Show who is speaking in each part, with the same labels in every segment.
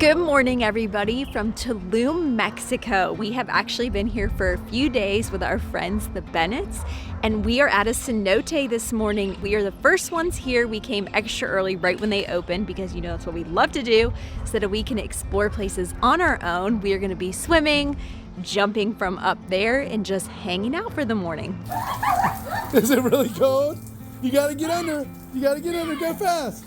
Speaker 1: Good morning, everybody, from Tulum, Mexico. We have actually been here for a few days with our friends, the Bennetts, and we are at a cenote this morning. We are the first ones here. We came extra early right when they opened because, you know, that's what we love to do so that we can explore places on our own. We are going to be swimming, jumping from up there, and just hanging out for the morning.
Speaker 2: Is it really cold? You got to get under. You got to get under. Go fast.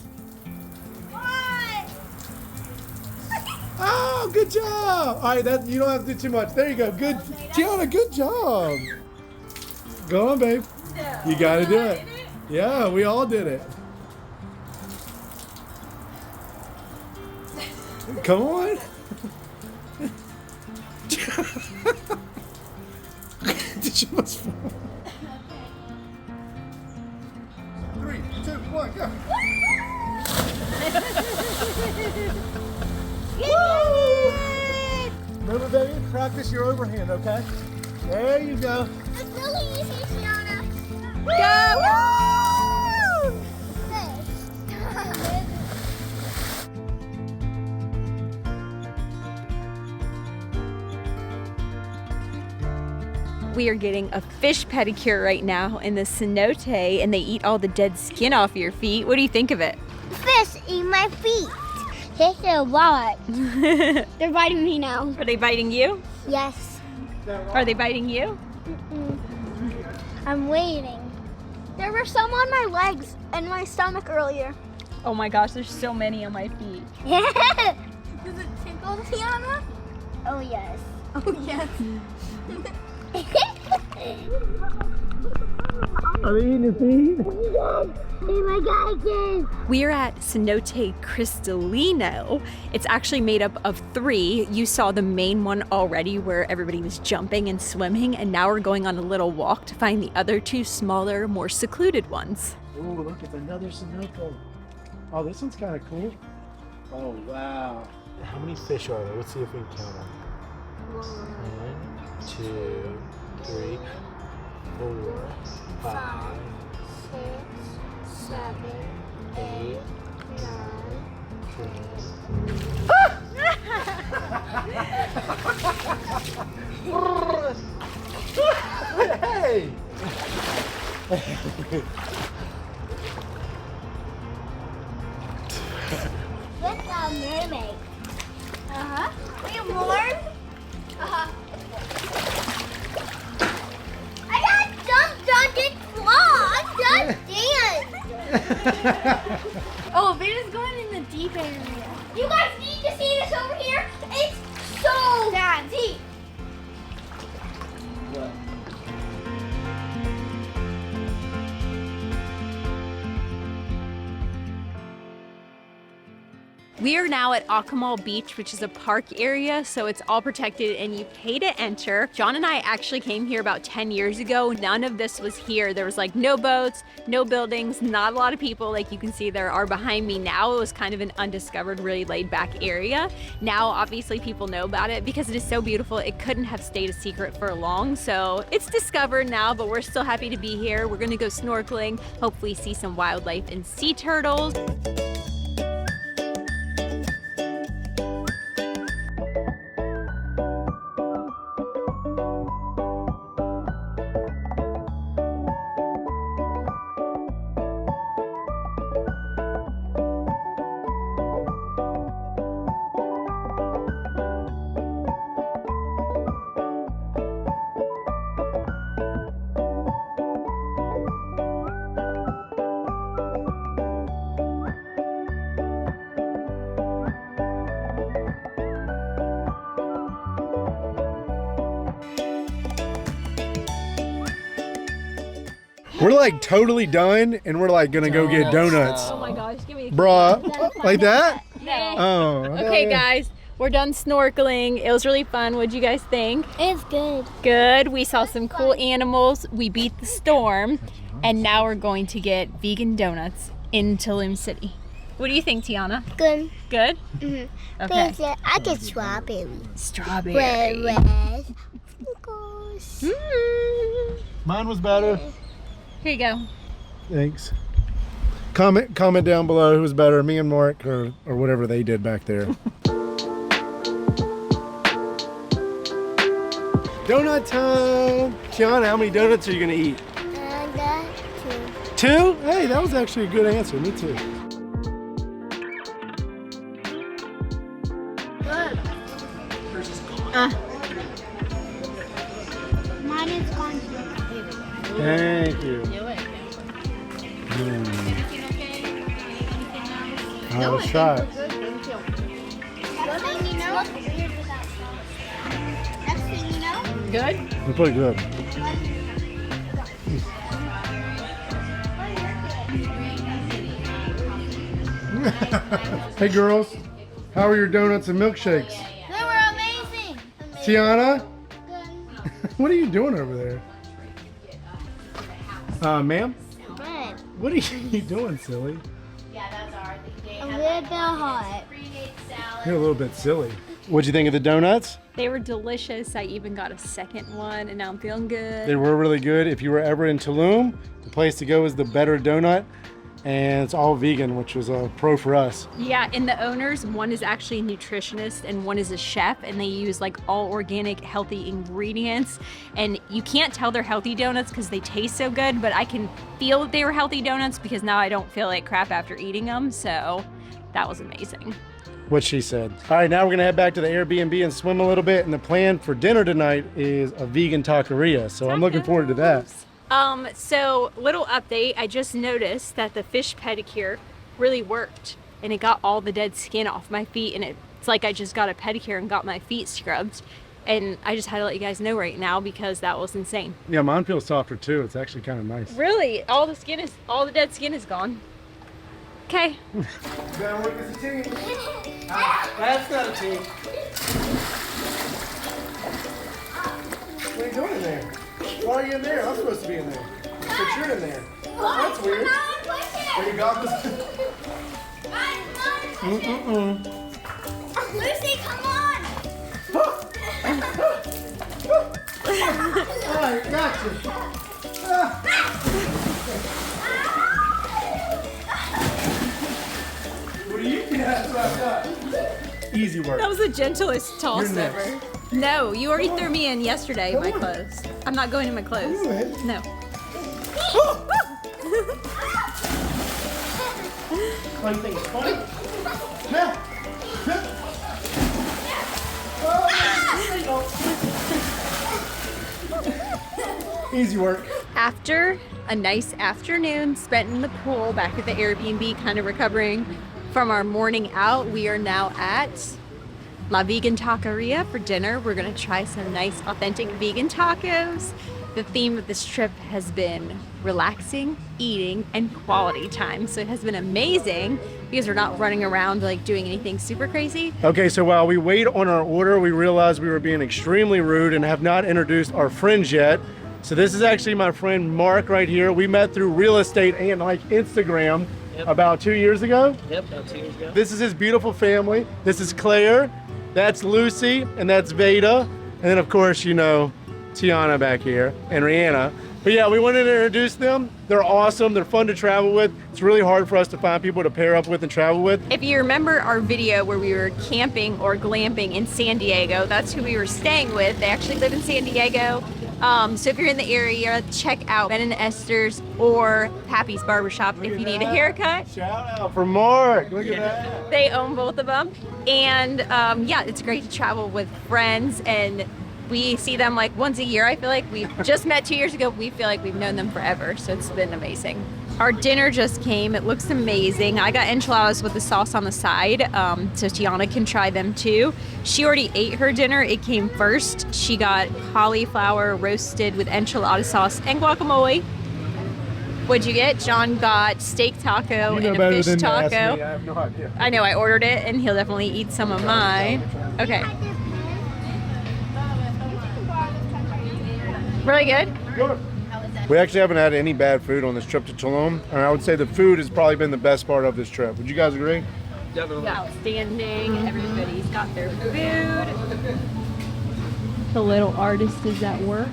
Speaker 2: Oh, good job! All right, you don't have to do too much. There you go. Good, Tiana. Good job. Go on, babe. You got to do it. Yeah, we all did it. Come on. Did you almost fall? 3, 2, 1, go. Remember, baby, practice your overhand, okay? There you go.
Speaker 3: It's really easy, Tiana.
Speaker 1: Go! We are getting a fish pedicure right now in the cenote, and they eat all the dead skin off your feet. What do you think of it?
Speaker 3: Fish eat my feet. Fish a lot. They're biting me now.
Speaker 1: Are they biting you?
Speaker 3: Yes.
Speaker 1: Are they biting you?
Speaker 3: I'm waiting. There were some on my legs and my stomach earlier.
Speaker 1: Oh my gosh, there's so many on my feet.
Speaker 3: Does it tickle, Tiana? Oh yes. Oh yes.
Speaker 2: Are they eating your feet?
Speaker 1: We are at Cenote Cristalino. It's actually made up of 3. You saw the main one already where everybody was jumping and swimming, and now we're going on a little walk to find the other 2 smaller, more secluded ones.
Speaker 2: Oh, look, it's another cenote. Oh, this one's kind of cool. Oh, wow. How many fish are there? Let's see if we can count them. 1, 2, 3, 4, 5, 6, 7, 8, 9, 10. Hey!
Speaker 3: What's a mermaid? Uh-huh. Are you warm? Uh-huh. I got dumped on this vlog. Just dance. Oh, Vita's going in the deep area. You guys need to see this over here. It's so deep.
Speaker 1: We are now at Akumal Beach, which is a park area, so it's all protected and you pay to enter. John and I actually came here about 10 years ago. None of this was here. There was like no boats, no buildings, not a lot of people like you can see there are behind me now. It was kind of an undiscovered, really laid back area. Now, obviously people know about it because it is so beautiful. It couldn't have stayed a secret for long, so it's discovered now, but we're still happy to be here. We're gonna go snorkeling, hopefully see some wildlife and sea turtles.
Speaker 2: We're like totally done, and we're like gonna go get donuts.
Speaker 1: Oh my gosh, give me a
Speaker 2: Bruh, like that?
Speaker 1: No.
Speaker 2: Oh.
Speaker 1: Okay, guys, we're done snorkeling. It was really fun. What'd you guys think?
Speaker 3: It's good.
Speaker 1: Good. We saw some cool animals. We beat the storm, and now we're going to get vegan donuts in Tulum City. What do you think, Tiana?
Speaker 3: Good.
Speaker 1: Good?
Speaker 3: Mm-hmm.
Speaker 1: Okay.
Speaker 3: I get strawberry.
Speaker 1: Strawberry.
Speaker 3: Red.
Speaker 2: Mine was better.
Speaker 1: Here you go.
Speaker 2: Thanks. Comment down below who was better, me and Mark or whatever they did back there. Donut time! Tiana, how many donuts are you gonna eat?
Speaker 3: Two.
Speaker 2: 2? Hey, that was actually a good answer. Me too.
Speaker 3: Good. Mine is gone too.
Speaker 2: Thank you. I'll try it.
Speaker 3: Next thing you know,
Speaker 1: Good?
Speaker 2: It's pretty good. Hey girls, how are your donuts and milkshakes?
Speaker 3: they were amazing.
Speaker 2: Tiana,
Speaker 3: Good.
Speaker 2: what are you doing over there? Ma'am,
Speaker 3: Good.
Speaker 2: what are you doing, silly?
Speaker 3: A little bit hot.
Speaker 2: You're a little bit silly. What'd you think of the donuts?
Speaker 1: They were delicious. I even got a second one and now I'm feeling good.
Speaker 2: They were really good. If you were ever in Tulum, the place to go is the Better Donut, and it's all vegan, which was a pro for us.
Speaker 1: Yeah, and the owners, one is actually a nutritionist and one is a chef, and they use like all organic, healthy ingredients. And you can't tell they're healthy donuts because they taste so good, but I can feel that they were healthy donuts because now I don't feel like crap after eating them. So that was amazing.
Speaker 2: What she said. All right, now we're gonna head back to the Airbnb and swim a little bit. And the plan for dinner tonight is a vegan taqueria. So I'm looking forward to that.
Speaker 1: So little update, I just noticed that the fish pedicure really worked and it got all the dead skin off my feet, and it's like I just got a pedicure and got my feet scrubbed, and I just had to let you guys know right now because that was insane.
Speaker 2: Yeah, mine feels softer too. It's actually kind of nice.
Speaker 1: Really, all the dead skin is gone. Okay.
Speaker 2: Gotta work as a team. That's not a team. What are you doing in there? Why are you in there? I'm supposed to be in there. But you're in there. That's weird. Are you goggles?
Speaker 3: Lucy, come on!
Speaker 2: Alright, gotcha. What do you get? That's what I thought. Easy work.
Speaker 1: That was the gentlest toss
Speaker 2: You're next.
Speaker 1: ever. No, you already threw me in yesterday, my clothes. I'm not going in my clothes.
Speaker 2: Go ahead.
Speaker 1: No.
Speaker 2: Oh, you think it's funny? Yeah. Easy work.
Speaker 1: After a nice afternoon spent in the pool back at the Airbnb, kind of recovering from our morning out, we are now at La Vegan Taqueria for dinner. We're gonna try some nice authentic vegan tacos. The theme of this trip has been relaxing, eating, and quality time. So it has been amazing because we're not running around like doing anything super crazy.
Speaker 2: Okay, so while we wait on our order, we realized we were being extremely rude and have not introduced our friends yet. So this is actually my friend Mark right here. We met through real estate and like Instagram about 2 years ago.
Speaker 4: Yep, about 2 years ago.
Speaker 2: This is his beautiful family. This is Claire, that's Lucy, and that's Veda. And then of course, you know, Tiana back here and Rihanna. But yeah, we wanted to introduce them. They're awesome, they're fun to travel with. It's really hard for us to find people to pair up with and travel with.
Speaker 1: If you remember our video where we were camping or glamping in San Diego, that's who we were staying with. They actually live in San Diego. So if you're in the area, check out Ben and Esther's or Pappy's Barbershop if you need a haircut.
Speaker 2: Shout out for Mark, look at that.
Speaker 1: They own both of them. And yeah, it's great to travel with friends, and we see them like once a year. I feel like we just met 2 years ago. We feel like we've known them forever, so it's been amazing. Our dinner just came. It looks amazing. I got enchiladas with the sauce on the side, so Tiana can try them too. She already ate her dinner. It came first. She got cauliflower roasted with enchilada sauce and guacamole. What'd you get? John got steak taco and a fish taco.
Speaker 2: I have no idea.
Speaker 1: I know, I ordered it, and he'll definitely eat some of mine. Okay. Really good?
Speaker 2: Good. We actually haven't had any bad food on this trip to Tulum, and I would say the food has probably been the best part of this trip. Would you guys agree?
Speaker 4: Definitely.
Speaker 1: Outstanding. Everybody's got their food. The little artist is at work.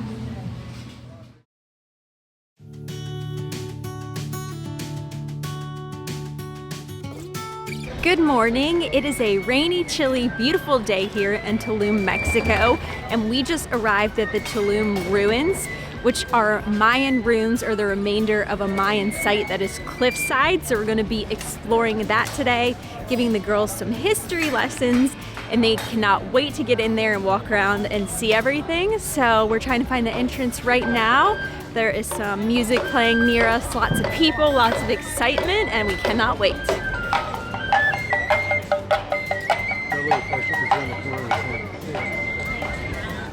Speaker 1: Good morning. It is a rainy, chilly, beautiful day here in Tulum, Mexico, and we just arrived at the Tulum ruins, which are Mayan ruins or the remainder of a Mayan site that is cliffside. So we're going to be exploring that today, giving the girls some history lessons, and they cannot wait to get in there and walk around and see everything. So we're trying to find the entrance right now. There is some music playing near us, lots of people, lots of excitement, and we cannot wait.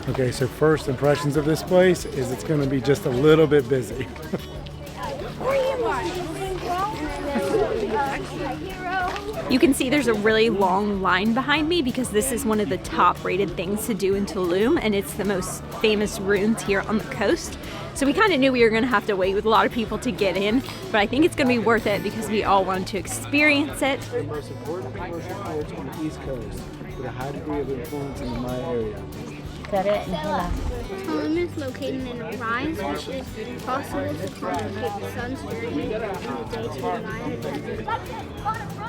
Speaker 2: Okay, so first impressions of this place is it's going to be just a little bit busy.
Speaker 1: You can see there's a really long line behind me because this is one of the top rated things to do in Tulum, and it's the most famous ruins here on the coast. So we kind of knew we were going to have to wait with a lot of people to get in, but I think it's going to be worth it because we all want to experience it.
Speaker 2: The most important commercial ports on the East Coast with a high degree of influence in the Maya area.
Speaker 3: Tulum is located in a rise, which is possible to complicate the sun's journey in the day to the Maya desert.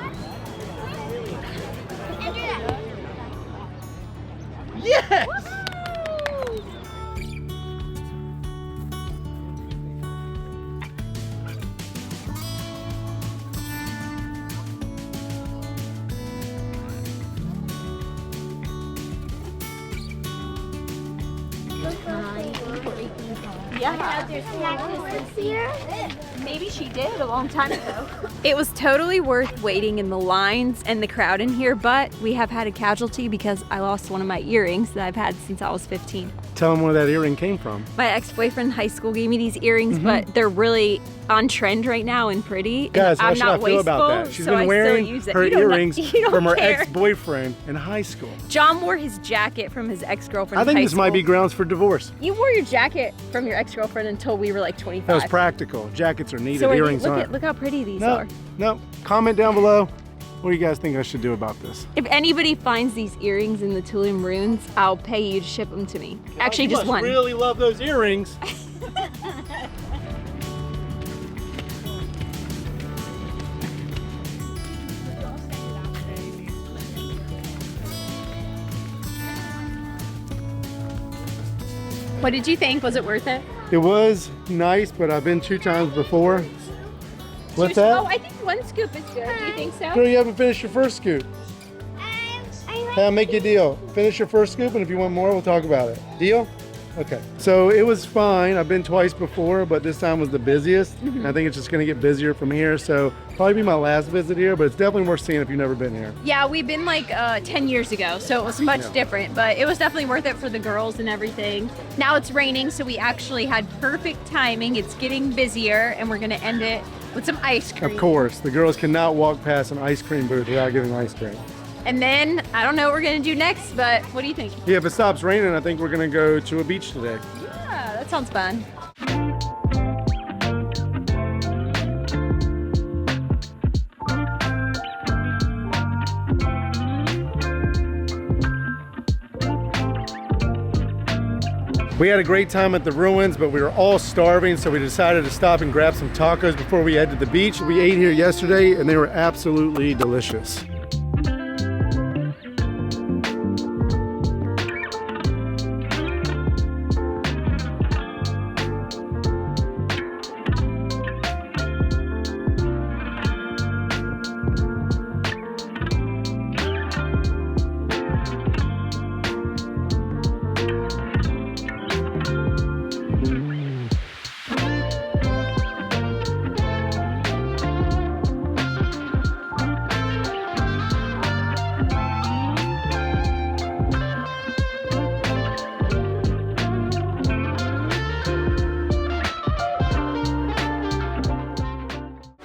Speaker 2: Yes!
Speaker 1: Yeah,
Speaker 3: There's cactus here.
Speaker 1: maybe she did a long time ago. It was totally worth waiting in the lines and the crowd in here, but we have had a casualty because I lost one of my earrings that I've had since I was 15.
Speaker 2: Tell them where that earring came from.
Speaker 1: My ex-boyfriend in high school gave me these earrings, but they're really on trend right now and pretty.
Speaker 2: Guys,
Speaker 1: and
Speaker 2: how
Speaker 1: I'm
Speaker 2: should
Speaker 1: not
Speaker 2: I feel about
Speaker 1: wasteful,
Speaker 2: that? She's
Speaker 1: so
Speaker 2: been
Speaker 1: I
Speaker 2: wearing
Speaker 1: still use it.
Speaker 2: her
Speaker 1: You don't know-
Speaker 2: earrings
Speaker 1: you don't
Speaker 2: from her
Speaker 1: care.
Speaker 2: ex-boyfriend in high school.
Speaker 1: John wore his jacket from his ex-girlfriend
Speaker 2: I think
Speaker 1: in high
Speaker 2: this might be
Speaker 1: school.
Speaker 2: grounds for divorce.
Speaker 1: You wore your jacket from your ex-girlfriend until we were like 25.
Speaker 2: That was practical. Jackets are needed,
Speaker 1: So
Speaker 2: earrings aren't.
Speaker 1: look how pretty these
Speaker 2: No,
Speaker 1: are.
Speaker 2: no. Comment down below. What do you guys think I should do about this?
Speaker 1: If anybody finds these earrings in the Tulum ruins, I'll pay you to ship them to me. Actually,
Speaker 2: You
Speaker 1: just
Speaker 2: must
Speaker 1: one.
Speaker 2: really love those earrings.
Speaker 1: What did you think? Was it worth it?
Speaker 2: It was nice, but I've been 2 times before. What's
Speaker 1: Oh,
Speaker 2: that?
Speaker 1: I think one scoop is good. Do you think so?
Speaker 2: Girl, you haven't finished your first scoop. Hey, I'll make you a deal. Finish your first scoop, and if you want more, we'll talk about it. Deal? Okay. So it was fine. I've been twice before, but this time was the busiest. And I think it's just going to get busier from here. So probably be my last visit here, but it's definitely worth seeing if you've never been here.
Speaker 1: Yeah, we've been like 10 years ago, so it was much
Speaker 2: Yeah.
Speaker 1: different, but it was definitely worth it for the girls and everything. Now it's raining, so we actually had perfect timing. It's getting busier, and we're going to end it with some ice cream.
Speaker 2: Of course, the girls cannot walk past an ice cream booth without getting ice cream.
Speaker 1: And then, I don't know what we're going to do next, but what do you think?
Speaker 2: Yeah, if it stops raining, I think we're going to go to a beach today.
Speaker 1: Yeah, that sounds fun.
Speaker 2: We had a great time at the ruins, but we were all starving, so we decided to stop and grab some tacos before we head to the beach. We ate here yesterday, and they were absolutely delicious.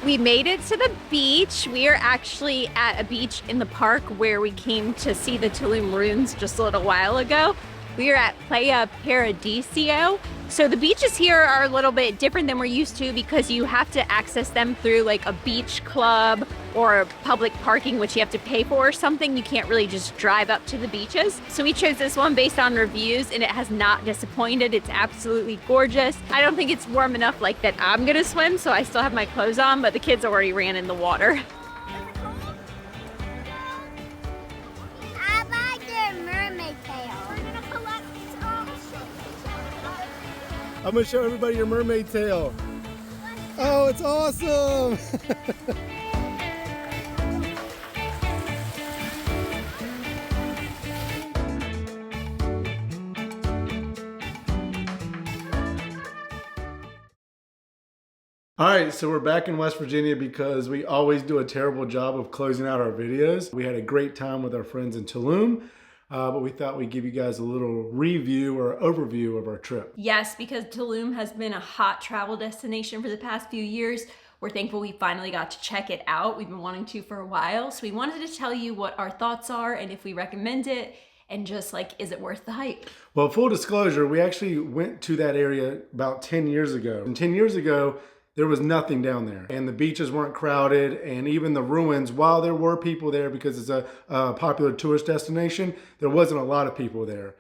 Speaker 1: We made it to the beach. We are actually at a beach in the park where we came to see the Tulum ruins just a little while ago. We are at Playa Paradiso. So the beaches here are a little bit different than we're used to because you have to access them through like a beach club or public parking, which you have to pay for or something. You can't really just drive up to the beaches. So we chose this one based on reviews, and it has not disappointed. It's absolutely gorgeous. I don't think it's warm enough like that I'm gonna swim, so I still have my clothes on, but the kids already ran in the water.
Speaker 2: I'm gonna show everybody your mermaid tail. Oh, it's awesome! All right, so we're back in West Virginia because we always do a terrible job of closing out our videos. We had a great time with our friends in Tulum, but we thought we'd give you guys a little review or overview of our trip.
Speaker 1: Yes, because Tulum has been a hot travel destination for the past few years. We're thankful we finally got to check it out. We've been wanting to for a while, so we wanted to tell you what our thoughts are and if we recommend it, and just like, is it worth the hype?
Speaker 2: Well, full disclosure, we actually went to that area about 10 years ago. And 10 years ago, there was nothing down there, and the beaches weren't crowded, and even the ruins, while there were people there because it's a popular tourist destination, there wasn't a lot of people there.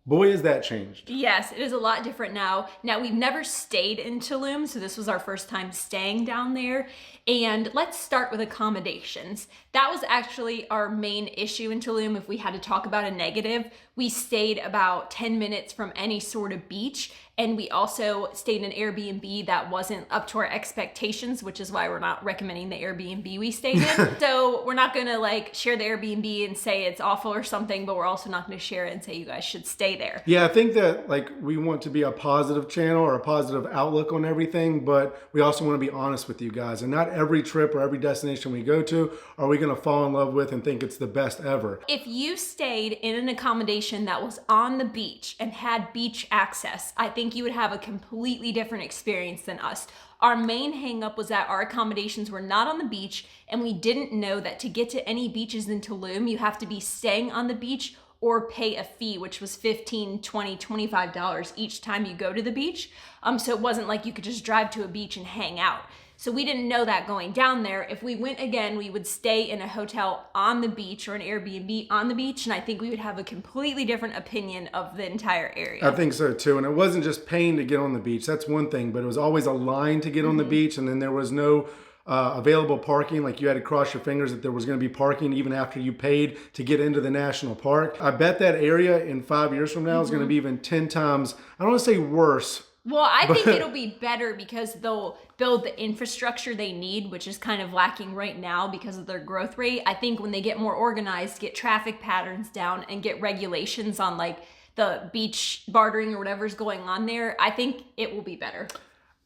Speaker 2: Boy, has that changed.
Speaker 1: Yes, it is a lot different now. Now, we've never stayed in Tulum, so this was our first time staying down there. And let's start with accommodations. That was actually our main issue in Tulum. If we had to talk about a negative, we stayed about 10 minutes from any sort of beach. And we also stayed in an Airbnb that wasn't up to our expectations, which is why we're not recommending the Airbnb we stayed in. So we're not gonna like share the Airbnb and say it's awful or something, but we're also not gonna share it and say you guys should stay there.
Speaker 2: Yeah, I think that like we want to be a positive channel or a positive outlook on everything, but we also want to be honest with you guys. And not every trip or every destination we go to are we gonna fall in love with and think it's the best ever.
Speaker 1: If you stayed in an accommodation that was on the beach and had beach access, I think you would have a completely different experience than us. Our main hang up was that our accommodations were not on the beach, and we didn't know that to get to any beaches in Tulum, you have to be staying on the beach or pay a fee, which was $15, $20, $25 each time you go to the beach. So it wasn't like you could just drive to a beach and hang out. So we didn't know that going down there. If we went again, we would stay in a hotel on the beach or an Airbnb on the beach, and I think we would have a completely different opinion of the entire area.
Speaker 2: I think so too. And it wasn't just paying to get on the beach. That's one thing, but it was always a line to get on the beach, and then there was no available parking. Like you had to cross your fingers that there was going to be parking even after you paid to get into the national park. I bet that area in 5 years from now is going to be even 10 times, I don't want to say worse.
Speaker 1: Well, I think it'll be better because they'll build the infrastructure they need, which is kind of lacking right now because of their growth rate. I think when they get more organized, get traffic patterns down, and get regulations on like the beach bartering or whatever's going on there, I think it will be better.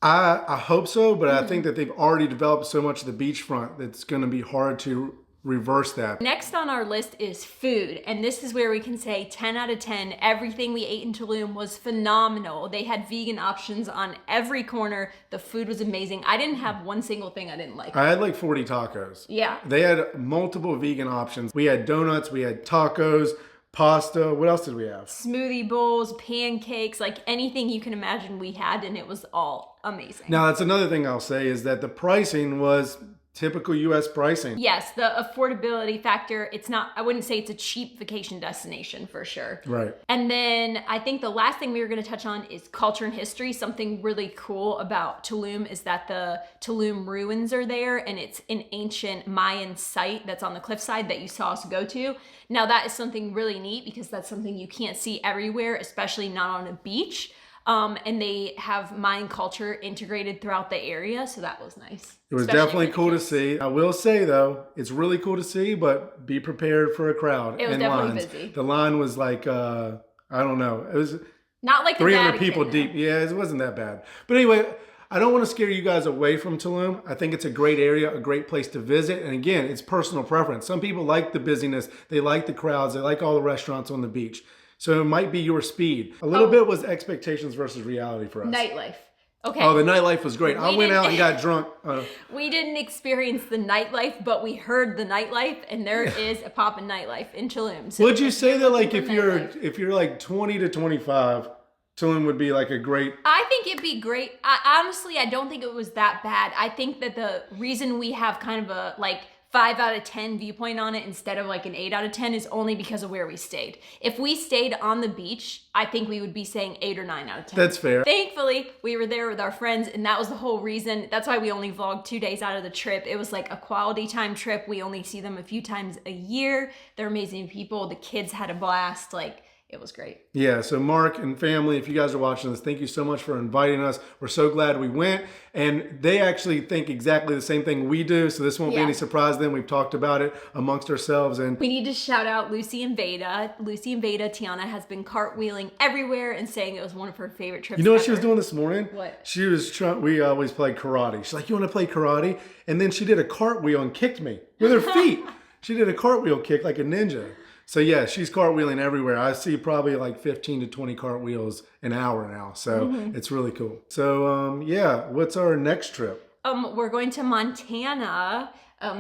Speaker 2: I hope so, but I think that they've already developed so much of the beachfront that it's going to be hard to reverse that.
Speaker 1: Next on our list is food, and this is where we can say 10 out of 10. Everything we ate in Tulum was phenomenal. They had vegan options on every corner. The food was amazing. I didn't have one single thing I didn't like.
Speaker 2: I had like 40 tacos.
Speaker 1: Yeah.
Speaker 2: They had multiple vegan options. We had donuts, we had tacos, pasta. What else did we have?
Speaker 1: Smoothie bowls, pancakes, like anything you can imagine we had, and it was all amazing.
Speaker 2: Now, that's another thing I'll say is that the pricing was typical U.S. pricing.
Speaker 1: Yes, the affordability factor, it's not, I wouldn't say it's a cheap vacation destination for sure.
Speaker 2: Right.
Speaker 1: And then I think the last thing we were going to touch on is culture and history. Something really cool about Tulum is that the Tulum ruins are there, and it's an ancient Mayan site that's on the cliffside that you saw us go to. Now that is something really neat because that's something you can't see everywhere, especially not on a beach. And they have Mayan culture integrated throughout the area, so that was nice.
Speaker 2: It was definitely cool to see. I will say though, it's really cool to see, but be prepared for a crowd.
Speaker 1: It was definitely busy.
Speaker 2: The line was like, I don't know, it was
Speaker 1: not like
Speaker 2: 300 people deep. Yeah, it wasn't that bad. But anyway, I don't want to scare you guys away from Tulum. I think it's a great area, a great place to visit. And again, it's personal preference. Some people like the busyness, they like the crowds, they like all the restaurants on the beach. So it might be your speed. A little bit was expectations versus reality for us.
Speaker 1: Nightlife. Okay.
Speaker 2: Oh, the nightlife was great. I went out and got drunk.
Speaker 1: We didn't experience the nightlife, but we heard the nightlife, and there is a poppin' nightlife in Tulum. So
Speaker 2: would you say that like if you're like 20 to 25, Tulum would be like a great...
Speaker 1: I think it'd be great. Honestly, I don't think it was that bad. I think that the reason we have kind of a like 5 out of 10 viewpoint on it instead of like an 8 out of 10 is only because of where we stayed. If we stayed on the beach, I think we would be saying 8 or 9 out of 10.
Speaker 2: That's fair.
Speaker 1: Thankfully, we were there with our friends, and that was the whole reason. That's why we only vlogged 2 days out of the trip. It was like a quality time trip. We only see them a few times a year. They're amazing people. The kids had a blast. Like, it was great.
Speaker 2: Yeah, so Mark and family, if you guys are watching this, thank you so much for inviting us. We're so glad we went. And they actually think exactly the same thing we do, so this won't be any surprise to them. We've talked about it amongst ourselves. And
Speaker 1: we need to shout out Lucy and Veda. Lucy and Veda, Tiana has been cartwheeling everywhere and saying it was one of her favorite trips.
Speaker 2: You know what she was doing this morning?
Speaker 1: What?
Speaker 2: She was trying, we always play karate. She's like, you want to play karate? And then she did a cartwheel and kicked me with her feet. She did a cartwheel kick like a ninja. So yeah, she's cartwheeling everywhere. I see probably like 15 to 20 cartwheels an hour now. So it's really cool. So yeah, what's our next trip?
Speaker 1: We're going to Montana.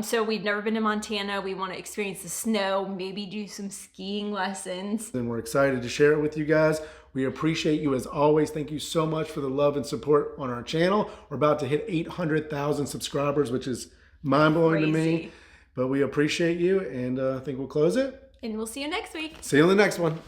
Speaker 1: So we've never been to Montana. We want to experience the snow, maybe do some skiing lessons.
Speaker 2: And we're excited to share it with you guys. We appreciate you as always. Thank you so much for the love and support on our channel. We're about to hit 800,000 subscribers, which is mind-blowing to me. But we appreciate you, and I think we'll close it.
Speaker 1: And we'll see you next week.
Speaker 2: See you in the next one.